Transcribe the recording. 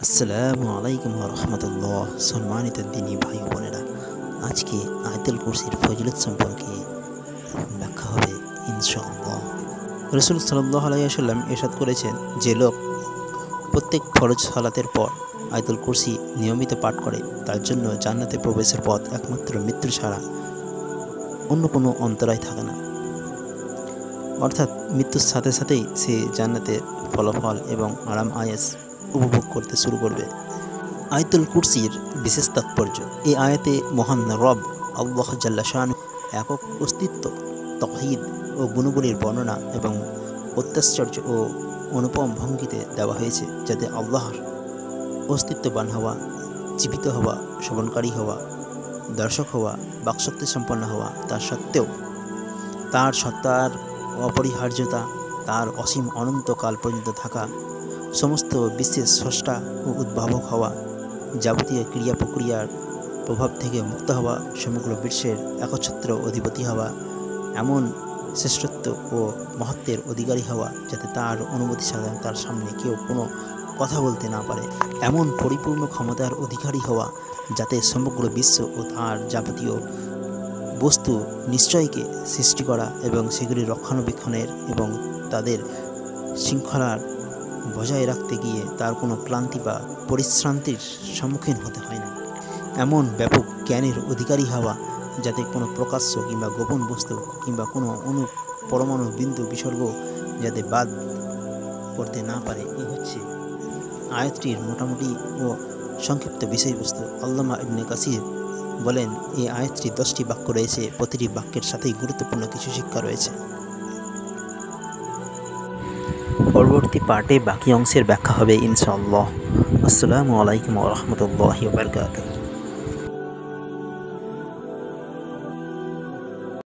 আসসালামু আলাইকুম ওয়া রাহমাতুল্লাহ। সম্মানিত দিনী ভাই ও বোনেরা, আজকে আয়াতুল কুরসির ফজিলত সম্পর্কে ব্যাখ্যা হবে ইনশাআল্লাহ। রাসূল সাল্লাল্লাহু আলাইহি ওয়াসাল্লাম ইরশাদ করেছেন, যে লোক প্রত্যেক ফরজ সালাতের পর আয়াতুল কুরসি নিয়মিত পাঠ করে তার জন্য জান্নাতে প্রবেশের পথ একমাত্র মৃত্যু ছাড়া অন্য কোনো অন্তরায় থাকে না। অর্থাৎ মৃত্যুর সাথে সাথেই সে জান্নাতের ফলাফল এবং আরাম আয়েশ উপভোগ করতে শুরু করবে। আয়াতুল কুরসির বিশেষ তাৎপর্য। এই আয়াতে মহান রব আল্লাহ জাল্লা শান একক অস্তিত্ব, তাওহীদ ও গুণগুলির বর্ণনা এবং অত্যাশ্চর্য ও অনুপম ভঙ্গিতে দেওয়া হয়েছে, যাতে আল্লাহর অস্তিত্ববান হওয়া, জীবিত হওয়া, শ্রবণকারী হওয়া, দর্শক হওয়া, বাকশক্তি সম্পন্ন হওয়া, তার সত্ত্বেও তার সত্তার অপরিহার্যতা, তার অসীম অনন্তকাল পর্যন্ত থাকা, সমস্ত বিশ্বের স্রষ্টা ও উদ্ভাবক হওয়া, যাবতীয় ক্রিয়া প্রক্রিয়ার প্রভাব থেকে মুক্ত হওয়া, সমগ্র বিশ্বের একচ্ছত্র অধিপতি হওয়া, এমন শ্রেষ্ঠত্ব ও মহত্বের অধিকারী হওয়া যাতে তার অনুমতি ছাড়া তার সামনে কেউ কোনো কথা বলতে না পারে, এমন পরিপূর্ণ ক্ষমতার অধিকারী হওয়া যাতে সমগ্র বিশ্ব ও তার যাবতীয় বস্তু নিশ্চয়কে সৃষ্টি করা এবং সেগুলি রক্ষণাবেক্ষণের এবং তাদের শৃঙ্খলার বজায় রাখতে গিয়ে তার কোনো ক্লান্তি বা পরিশ্রান্তির সম্মুখীন হতে হয় না, এমন ব্যাপক জ্ঞানের অধিকারী হওয়া যাতে কোনো প্রকাশ্য কিংবা গোপন বস্তু কিংবা কোনো পরমাণু বিন্দু বিসর্গ যাতে বাদ পড়তে না পারে। এই হচ্ছে আয়াতটির মোটামুটি ও সংক্ষিপ্ত বিষয়বস্তু। আল্লামা ইবনে কাসির বলেন, এই আয়াতটির 10টি বাক্য রয়েছে, প্রতিটি বাক্যের সাথেই গুরুত্বপূর্ণ কিছু শিক্ষা রয়েছে। পরবর্তী পার্টে বাকি অংশের ব্যাখ্যা হবে ইনশাআল্লাহ। আসসালামু আলাইকুম ওয়া রাহমাতুল্লাহি ওয়া বারাকাতুহু।